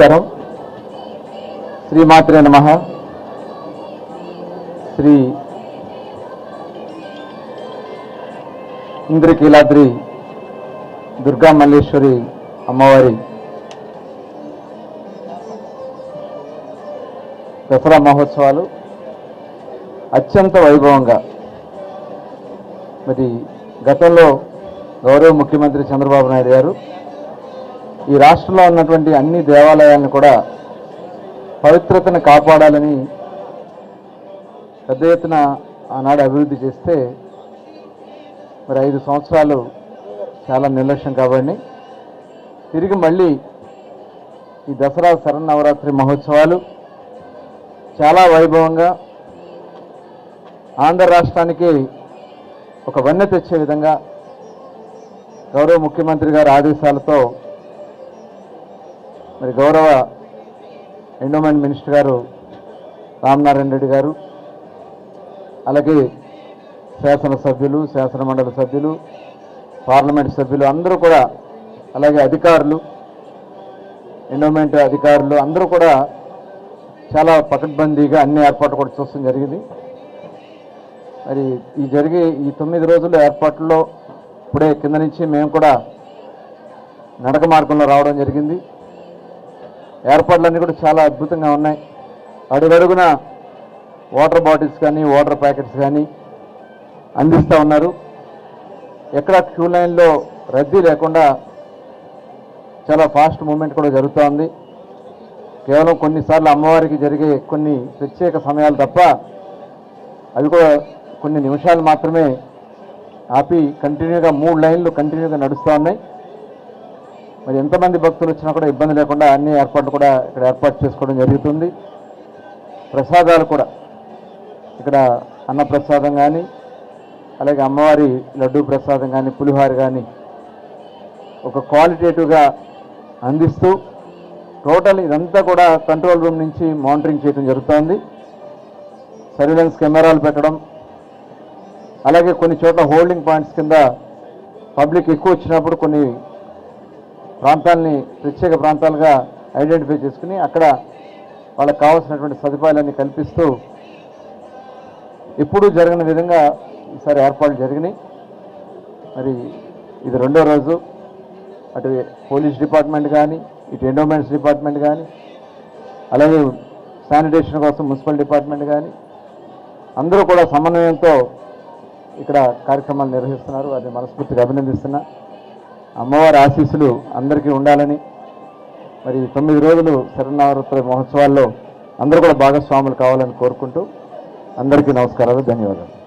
నమస్కారం. శ్రీమాత్రే నమః. శ్రీ ఇంద్రకీలాద్రి దుర్గా మల్లేశ్వరి అమ్మవారి దసరా మహోత్సవాలు అత్యంత వైభవంగా మరి గతంలో గౌరవ ముఖ్యమంత్రి చంద్రబాబు నాయుడు గారు ఈ రాష్ట్రంలో ఉన్నటువంటి అన్ని దేవాలయాలను కూడా పవిత్రతను కాపాడాలని పెద్ద ఎత్తున ఆనాడు అభివృద్ధి చేస్తే మరి 5 సంవత్సరాలు చాలా నిర్లక్ష్యం కాబట్టి తిరిగి మళ్ళీ ఈ దసరా శరన్నవరాత్రి మహోత్సవాలు చాలా వైభవంగా ఆంధ్ర రాష్ట్రానికి ఒక వన్నె తెచ్చే విధంగా గౌరవ ముఖ్యమంత్రి గారి ఆదేశాలతో మరి గౌరవ ఎండోమెంట్ మినిస్టర్ గారు రామనారాయణ రెడ్డి గారు, అలాగే శాసనసభ్యులు, శాసనమండలి సభ్యులు, పార్లమెంట్ సభ్యులు అందరూ కూడా, అలాగే అధికారులు, ఎండోమెంట్ అధికారులు అందరూ కూడా చాలా పకడ్బందీగా అన్ని ఏర్పాట్లు కూడా చూడడం జరిగింది. మరి ఈ 9 రోజుల ఏర్పాట్లలో ఇప్పుడే కింద నుంచి మేము కూడా నడక మార్గంలో రావడం జరిగింది. ఏర్పాట్లన్నీ కూడా చాలా అద్భుతంగా ఉన్నాయి. అడుగడుగున వాటర్ బాటిల్స్ కానీ వాటర్ ప్యాకెట్స్ కానీ అందిస్తూ ఉన్నారు. ఎక్కడ క్యూ లైన్లో రద్దీ లేకుండా చాలా ఫాస్ట్ మూమెంట్ కూడా జరుగుతూ ఉంది. కేవలం కొన్నిసార్లు అమ్మవారికి జరిగే కొన్ని ప్రత్యేక సమయాలు తప్ప అవి కూడా కొన్ని నిమిషాలు మాత్రమే ఆపి కంటిన్యూగా 3 లైన్లు కంటిన్యూగా నడుస్తూ ఉన్నాయి. మరి ఎంతమంది భక్తులు వచ్చినా కూడా ఇబ్బంది లేకుండా అన్ని ఏర్పాట్లు కూడా ఇక్కడ ఏర్పాటు చేసుకోవడం జరుగుతుంది. ప్రసాదాలు కూడా ఇక్కడ అన్నప్రసాదం కానీ, అలాగే అమ్మవారి లడ్డూ ప్రసాదం కానీ, పులిహోర కానీ ఒక క్వాలిటేటివ్గా అందిస్తూ టోటల్ ఇదంతా కూడా కంట్రోల్ రూమ్ నుంచి మానిటరింగ్ చేయడం జరుగుతోంది. సర్వేలెన్స్ కెమెరాలు పెట్టడం, అలాగే కొన్ని చోట్ల హోల్డింగ్ పాయింట్స్ కింద పబ్లిక్ ఎక్కువ వచ్చినప్పుడు కొన్ని ప్రాంతాలని ప్రత్యేక ప్రాంతాలుగా ఐడెంటిఫై చేసుకుని అక్కడ వాళ్ళకి కావాల్సినటువంటి సదుపాయాలన్నీ కల్పిస్తూ ఎప్పుడూ జరగని విధంగా ఈసారి ఏర్పాట్లు జరిగినాయి. మరి ఇది 2వ రోజు. అటు పోలీస్ డిపార్ట్మెంట్ కానీ, ఇటు ఎండోమెంట్స్ డిపార్ట్మెంట్ కానీ, అలాగే శానిటేషన్ కోసం మున్సిపల్ డిపార్ట్మెంట్ కానీ అందరూ కూడా సమన్వయంతో ఇక్కడ కార్యక్రమాలు నిర్వహిస్తున్నారు. వారిని మనస్ఫూర్తిగా అభినందిస్తున్నా. అమ్మవారి ఆశీస్సులు అందరికీ ఉండాలని, మరి 9 రోజులు శరన్నవరాత్రి మహోత్సవాల్లో అందరూ కూడా భాగస్వాములు కావాలని కోరుకుంటూ అందరికీ నమస్కారాలు, ధన్యవాదాలు.